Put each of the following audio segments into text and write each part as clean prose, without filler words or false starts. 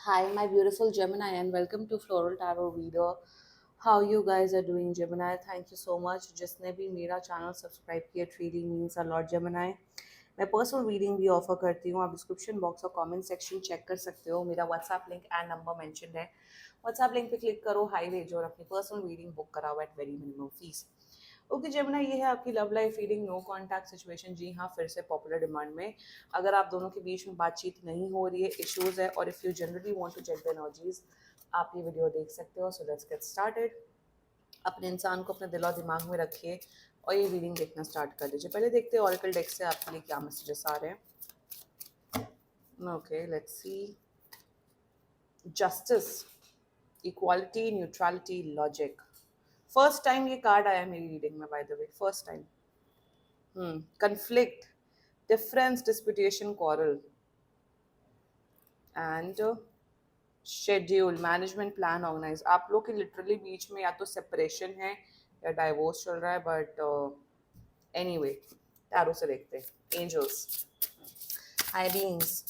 Hi, my beautiful Gemini, and welcome to Floral Tarot Reader. How you guys are doing, Gemini? Thank you so much. जिसने भी मेरा channel subscribe किया, it really means a lot, Gemini. मैं personal reading भी offer करती हूँ. आप description box और कमेंट सेक्शन चेक कर सकते हो. मेरा WhatsApp link and number mention है. व्हाट्सएप लिंक पे क्लिक करो, हाई भेजो और अपनी पर्सनल रीडिंग बुक कराओ at very minimum fees. Okay Gemini, ये है आपकी love life reading, no contact situation. जी हाँ, फिर से पॉपुलर डिमांड में. अगर आप दोनों के बीच में बातचीत नहीं हो रही है, इश्यूज है, और if you generally want to check the energies, आप ये वीडियो देख सकते हो. So let's get started. अपने इंसान को अपने दिल और दिमाग में रखिए और ये रीडिंग देखना स्टार्ट कर लीजिए. पहले देखते हैं ऑरिकल डेक से आपके लिए क्या मैसेजेस आ रहे हैं. Okay, let's see. Justice, equality, neutrality, logic. First time ये कार्ड आया है मेरी रीडिंग में, by the way, first time. Conflict, difference, disputation, quarrel, and schedule, management, plan, organise. आप लोग के लिटरली बीच में या तो सेपरेशन है या डाइवोर्स चल रहा है, बट एनीवे टैरो से देखते हैं. Angels, high beings,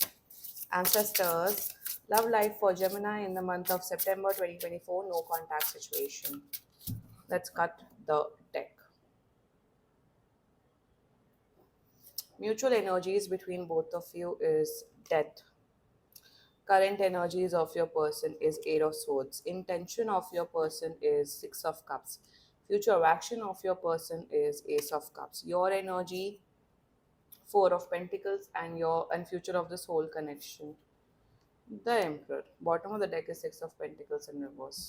ancestors, love life for Gemini in the month of September 2024, no contact situation. Let's cut the deck. Mutual energies between both of you is death. Current energies of your person is Eight of Swords. Intention of your person is Six of Cups. Future action of your person is Ace of Cups. Your energy, Four of Pentacles, and future of the soul connection, the Emperor. Bottom of the deck is Six of Pentacles in reverse.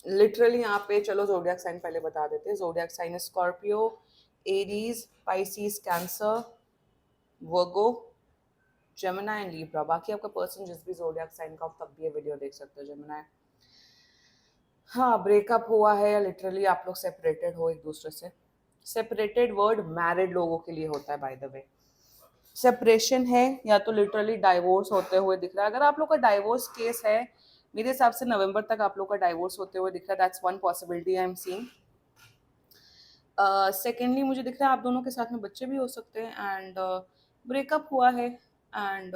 Literally यहाँ पे चलो जोडियाक sign पहले बता देते हैं. जोडियाक sign है Scorpio, Aries, Pisces, cancer, Virgo, जेमिना and Libra. बाकी आपका पर्सन जिस भी जोडियाक साइन का, तब भी ये वीडियो देख सकते हो जेमिना. हाँ, ब्रेकअप हुआ है या लिटरली आप लोग सेपरेटेड हो एक दूसरे से. सेपरेटेड वर्ड मैरिड लोगों के लिए होता है, बाय द वे. सेपरेशन है या तो लिटरली डाइवोर्स होते हुए दिख रहा है. अगर आप लोग का डाइवोर्स केस है, मेरे हिसाब से नवंबर तक आप लोग का डाइवोर्स होते हुए दिख रहा है. That's one possibility I am seeing. Secondly मुझे दिख रहा है आप दोनों के साथ में बच्चे भी हो सकते हैं. एंड ब्रेकअप हुआ है. And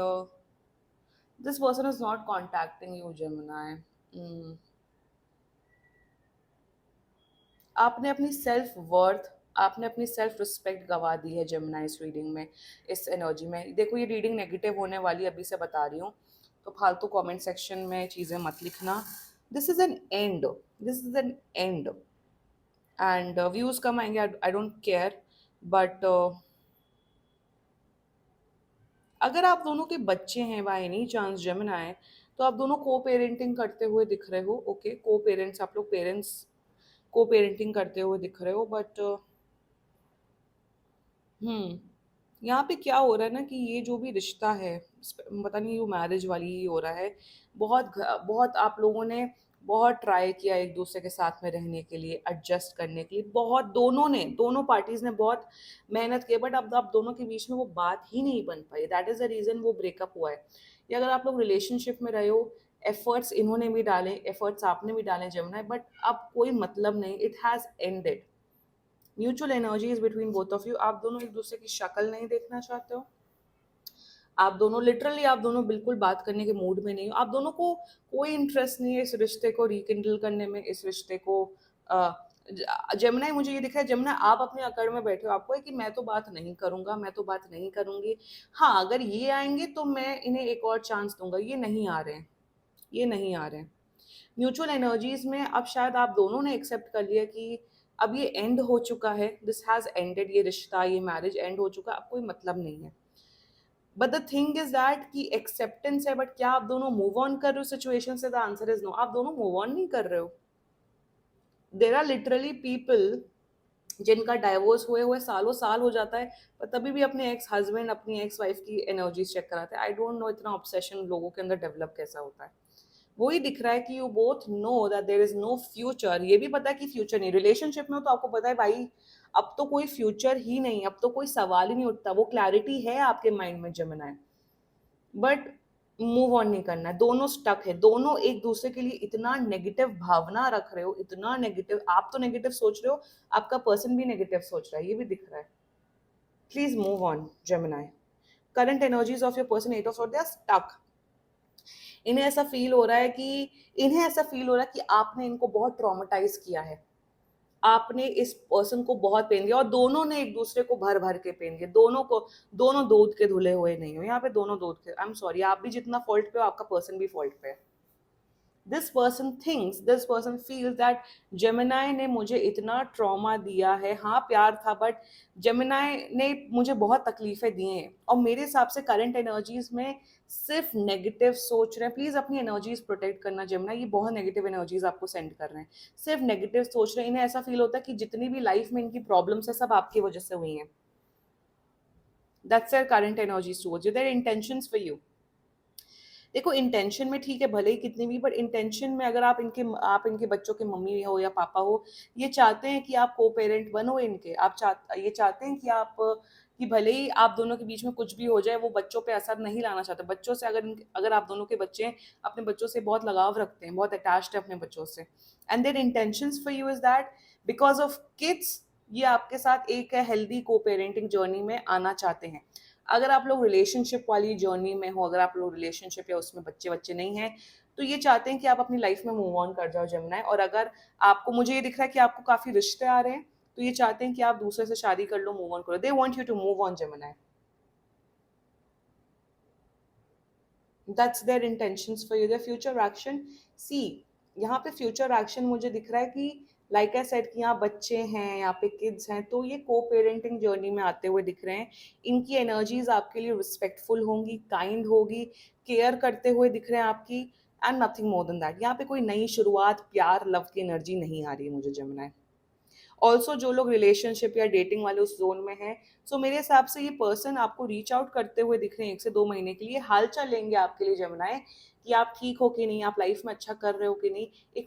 this person is not contacting you Gemini. आपने अपनी सेल्फ वर्थ, आपने अपनी सेल्फ रिस्पेक्ट गवा दी है जेमिनी इस रीडिंग में, इस एनर्जी में. देखो, ये रीडिंग नेगेटिव होने वाली, अभी से बता रही हूँ, तो फालतू कमेंट सेक्शन में चीज़ें मत लिखना. This is an end. This is an end. And views कम आएंगे, आई डोंट केयर. बट अगर आप दोनों के बच्चे हैं बाय एनी चांस जेमिनी, तो आप दोनों को पेरेंटिंग करते हुए दिख रहे हो. ओके, को पेरेंट्स, आप लोग पेरेंट्स को पेरेंटिंग करते हुए दिख रहे हो. बट यहाँ पे क्या हो रहा है ना, कि ये जो भी रिश्ता है, पता नहीं ये मैरिज वाली ही हो रहा है. बहुत आप लोगों ने बहुत ट्राई किया एक दूसरे के साथ में रहने के लिए, एडजस्ट करने के लिए. बहुत, दोनों पार्टीज ने बहुत मेहनत की, बट अब आप दोनों के बीच में वो बात ही नहीं बन पाई. दैट इज द रीजन वो ब्रेकअप हुआ है. या अगर आप लोग रिलेशनशिप में रहे हो, एफर्ट्स इन्होंने भी डाले, एफर्ट्स आपने भी डाले जेमिनी, बट अब कोई मतलब नहीं. It has ended. Mutual energies between both of you. आप दोनों एक दूसरे की शक्ल नहीं देखना चाहते हो. आप दोनों लिटरली, आप दोनों बिल्कुल बात करने के मूड में नहीं हो. आप दोनों को कोई इंटरेस्ट नहीं है इस रिश्ते को रिकिंडल करने में, इस रिश्ते को. जमुना, मुझे ये दिखा है जमुना, आप अपने अकड़ में बैठे हो. आपको है कि मैं तो बात नहीं करूंगा, मैं तो बात नहीं करूंगी. हाँ, अगर ये आएंगे तो मैं इन्हें एक और चांस दूंगा. ये नहीं आ रहे हैं, ये नहीं आ रहे हैं. म्यूचुअल एनर्जीज में अब शायद आप दोनों ने एक्सेप्ट कर लिया कि अब ये एंड हो चुका है. This has ended. ये रिश्ता, ये मैरिज एंड हो चुका है, अब कोई मतलब नहीं है. But the thing is that कि एक्सेप्टेंस है, बट क्या आप दोनों मूव ऑन कर रहे हो सिचुएशन से? The answer is no. आप दोनों मूव ऑन नहीं कर रहे हो. देर आर लिटरली पीपल जिनका डाइवोर्स हुए हुए सालों साल हो जाता है, पर तभी भी अपने एक्स हस्बैंड, अपनी एक्स वाइफ की एनर्जीज चेक कराते हैं. आई डोंट नो इतना ऑब्सेशन लोगों के अंदर डेवलप कैसा होता है. वही दिख रहा है कि you both know that there is no future. ये भी पता है कि फ्यूचर नहीं. रिलेशनशिप में हो तो आपको पता है भाई, अब तो कोई फ्यूचर ही नहीं, अब तो कोई सवाल ही नहीं उठता. वो क्लैरिटी है आपके माइंड में जेमिनी, बट मूव ऑन नहीं करना है. दोनों स्टक है. दोनों एक दूसरे के लिए इतना नेगेटिव भावना रख रहे हो, इतना नेगेटिव. आप तो नेगेटिव सोच रहे हो, आपका पर्सन भी नेगेटिव सोच रहा है, ये भी दिख रहा है. Please move on Gemini. Current energies of your person 8 of sword, they are stuck. इन्हें ऐसा फील हो रहा है कि इन्हें ऐसा फील हो रहा है कि आपने इनको बहुत ट्रॉमेटाइज किया है, आपने इस पर्सन को बहुत पेन दिया, और दोनों ने एक दूसरे को भर भर के पेन दिया, दोनों को, दोनों दूध के धुले हुए नहीं हो यहाँ पे, दोनों दूध के, आई एम सॉरी, आप भी जितना फॉल्ट पे हो आपका पर्सन भी फॉल्ट पे है। This person thinks, this person feels that Gemini ने मुझे इतना ट्रॉमा दिया है, हाँ प्यार था, बट जेमिनाई ने मुझे बहुत तकलीफें दी हैं, और मेरे हिसाब से करंट एनर्जीज में सिर्फ नेगेटिव सोच रहे हैं। प्लीज अपनी एनर्जीज प्रोटेक्ट करना जेमिनाई, ये बहुत नेगेटिव एनर्जीज आपको सेंड कर रहे हैं, सिर्फ नेगेटिव सोच रहे हैं। इन्हें ऐसा फील होता है कि जितनी भी लाइफ में इनकी प्रॉब्लम्स है सब आपकी वजह से हुई हैं। That's their current energies towards you, their intentions for you. देखो इंटेंशन में ठीक है भले ही कितनी भी, बट इंटेंशन में अगर आप इनके बच्चों के मम्मी हो या पापा हो, ये चाहते हैं कि आप को पेरेंट बनो इनके, ये चाहते हैं कि कि भले ही आप दोनों के बीच में कुछ भी हो जाए, वो बच्चों पे असर नहीं लाना चाहते। बच्चों से अगर आप दोनों के बच्चे अपने बच्चों से बहुत लगाव रखते हैं, बहुत अटैच्ड है अपने बच्चों से, and their intentions for you is that because of kids, ये आपके साथ एक हेल्दी को पेरेंटिंग जर्नी में आना चाहते हैं। अगर आप लोग रिलेशनशिप वाली जर्नी में हो, अगर आप लोग रिलेशनशिप या उसमें बच्चे बच्चे नहीं हैं, तो ये चाहते हैं कि आप अपनी लाइफ में मूव ऑन कर जाओ जमुना। और अगर आपको, मुझे ये दिख रहा है कि आपको काफी रिश्ते आ रहे हैं, तो ये चाहते हैं कि आप दूसरे से शादी कर लो, मूव ऑन करो, they want you to move on Jamuna. That's their intentions for you, their future action. See, यहाँ पे फ्यूचर एक्शन मुझे दिख रहा है कि लाइक आई सेड कि यहाँ बच्चे हैं, यहाँ पे किड्स हैं, तो ये को पेरेंटिंग जर्नी में आते हुए दिख रहे हैं। इनकी एनर्जीज आपके लिए रिस्पेक्टफुल होंगी, काइंड होगी, केयर करते हुए दिख रहे हैं आपकी, and nothing more than that. यहाँ पे कोई नई शुरुआत, प्यार, लव की एनर्जी नहीं आ रही है मुझे जमुना। ऑल्सो जो लोग रिलेशनशिप या डेटिंग वाले उस जोन में हैं, सो मेरे हिसाब से ये पर्सन आपको रीच आउट करते हुए दिख रहे हैं 1 से 2 महीने के लिए, हालचाल लेंगे आपके लिए जमुनाए, कि आप ठीक हो कि नहीं, आप लाइफ में अच्छा कर रहे हो कि नहीं, एक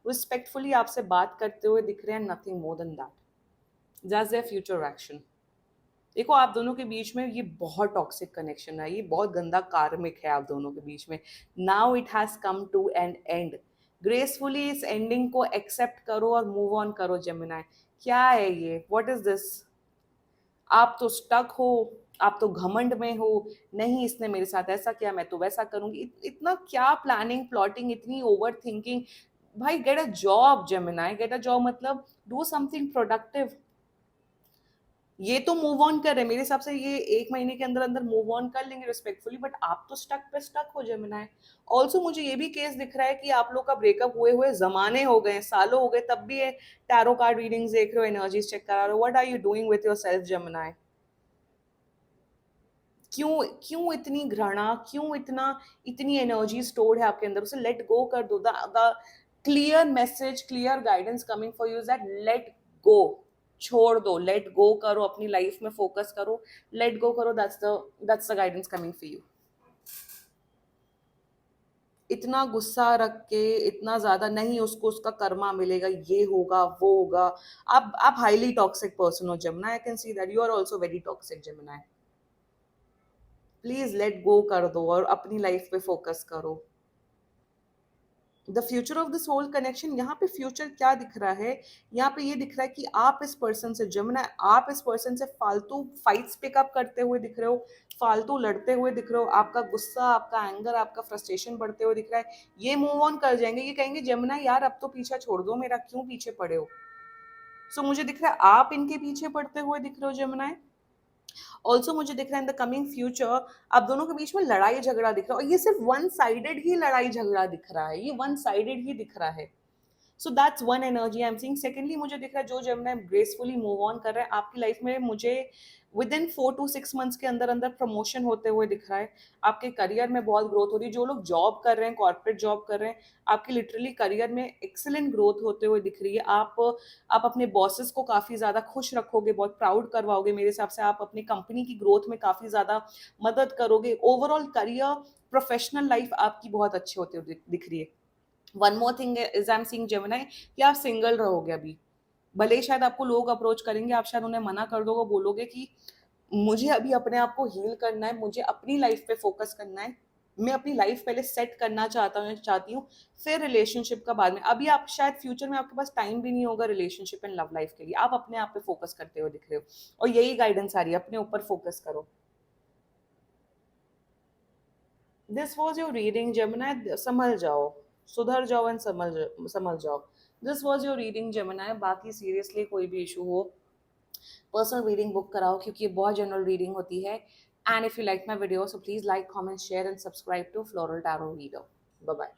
रिस्पेक्टफुली आपसे बात करते हुए दिख रहे हैं, nothing more than that. That's there future action. देखो आप दोनों के बीच में ये बहुत टॉक्सिक कनेक्शन है, ये बहुत गंदा कार्मिक है आप दोनों के बीच में। Now it has come to an end, gracefully इस एंडिंग को एक्सेप्ट करो और मूव ऑन करो जेमिनाई। क्या है ये, व्हाट इज दिस? आप तो स्टक हो, आप तो घमंड में हो, नहीं इसने मेरे साथ ऐसा किया मैं तो वैसा करूंगी, इतना क्या प्लानिंग प्लॉटिंग, इतनी ओवर थिंकिंग। भाई get a job Gemini, get a job, मतलब डू समथिंग प्रोडक्टिव। ये तो मूव ऑन कर रहे हैं मेरे हिसाब से, ये 1 महीने के अंदर अंदर मूव ऑन कर लेंगे रिस्पेक्टफुली, बट आप तो स्टक पे स्टक हो जेमिनाई। ऑल्सो मुझे ये भी केस दिख रहा है कि आप लोग का ब्रेकअप हुए हुए जमाने हो गए, सालों हो गए, तब भी ये टैरो कार्ड रीडिंग्स देख रहे हो, एनर्जीज चेक करा रहे हो। What are you doing with yourself Gemini? क्यों क्यों इतनी घृणा, क्यों इतनी एनर्जी स्टोर्ड है आपके अंदर? उसे लेट गो कर दो। The clear message, clear guidance coming for you is that let go, छोड़ दो, लेट गो करो, अपनी लाइफ में फोकस करो, लेट गो करो, that's the guidance coming for you. इतना गुस्सा रख के, इतना ज्यादा नहीं, उसको उसका कर्मा मिलेगा, ये होगा वो होगा। आप हाईली टॉक्सिक पर्सन हो Jamuna, I can see that you are also very toxic Jamuna. Please let go कर दो और अपनी लाइफ पे फोकस करो। The future of this whole connection, यहाँ पे फ्यूचर क्या दिख रहा है? यहाँ पे ये दिख रहा है कि आप इस पर्सन से जमुना, आप इस पर्सन से फालतू फाइट्स पिकअप करते हुए दिख रहे हो, फालतू लड़ते हुए दिख रहे हो, आपका गुस्सा, आपका एंगर, आपका फ्रस्ट्रेशन बढ़ते हुए दिख रहा है। ये मूव ऑन कर जाएंगे, ये कहेंगे जमुना यार अब तो पीछा छोड़ दो मेरा, क्यों पीछे पड़े हो? सो मुझे दिख रहा है आप इनके पीछे पड़ते हुए दिख रहे हो जमुना। ऑल्सो मुझे दिख रहा है इन द कमिंग फ्यूचर आप दोनों के बीच में लड़ाई झगड़ा दिख रहा है, और ये सिर्फ वन साइडेड ही लड़ाई झगड़ा दिख रहा है, ये वन साइडेड ही दिख रहा है। So that's one energy I am seeing. Secondly मुझे दिख रहा है जो जेमिनी ग्रेसफुली मूव ऑन कर रहे हैं आपकी लाइफ में, मुझे विद इन 4 to 6 मंथ्स के अंदर अंदर प्रमोशन होते हुए दिख रहा है, आपके करियर में बहुत ग्रोथ हो रही है। जो लोग जॉब कर रहे हैं, कॉर्पोरेट जॉब कर रहे हैं, आपकी लिटरली करियर में एक्सेलेंट ग्रोथ होते हुए दिख रही है। आप अपने बॉसेस को काफ़ी ज़्यादा खुश रखोगे, बहुत प्राउड करवाओगे, मेरे हिसाब से आप अपनी कंपनी की ग्रोथ में काफ़ी ज़्यादा मदद करोगे। ओवरऑल करियर, प्रोफेशनल लाइफ आपकी बहुत अच्छी होती हुई दिख रही है। One more thing is I am seeing Gemini कि आप सिंगल रहोगे अभी, भले ही शायद आपको लोग अप्रोच करेंगे, आप शायद उन्हें मना कर दोगे, बोलोगे कि मुझे अभी अपने आप को हील करना है, मुझे अपनी लाइफ पे फोकस करना है, मैं अपनी लाइफ पहले सेट करना चाहती हूँ, फिर रिलेशनशिप का बाद में। अभी आप शायद फ्यूचर में आपके पास टाइम भी नहीं होगा रिलेशनशिप एंड लव लाइफ के लिए, आप अपने आप पे फोकस करते हुए दिख रहे हो, और यही गाइडेंस आ रही है, अपने ऊपर फोकस करो। This was your reading Gemini, संभल जाओ, सुधर जाओ एंड संभल जाओ। This was your reading Gemini. बाकी सीरियसली कोई भी इशू हो, पर्सनल रीडिंग बुक कराओ, क्योंकि ये बहुत जनरल रीडिंग होती है। And if you like my video, so please like, comment, share and subscribe to floral tarot reader. Bye bye.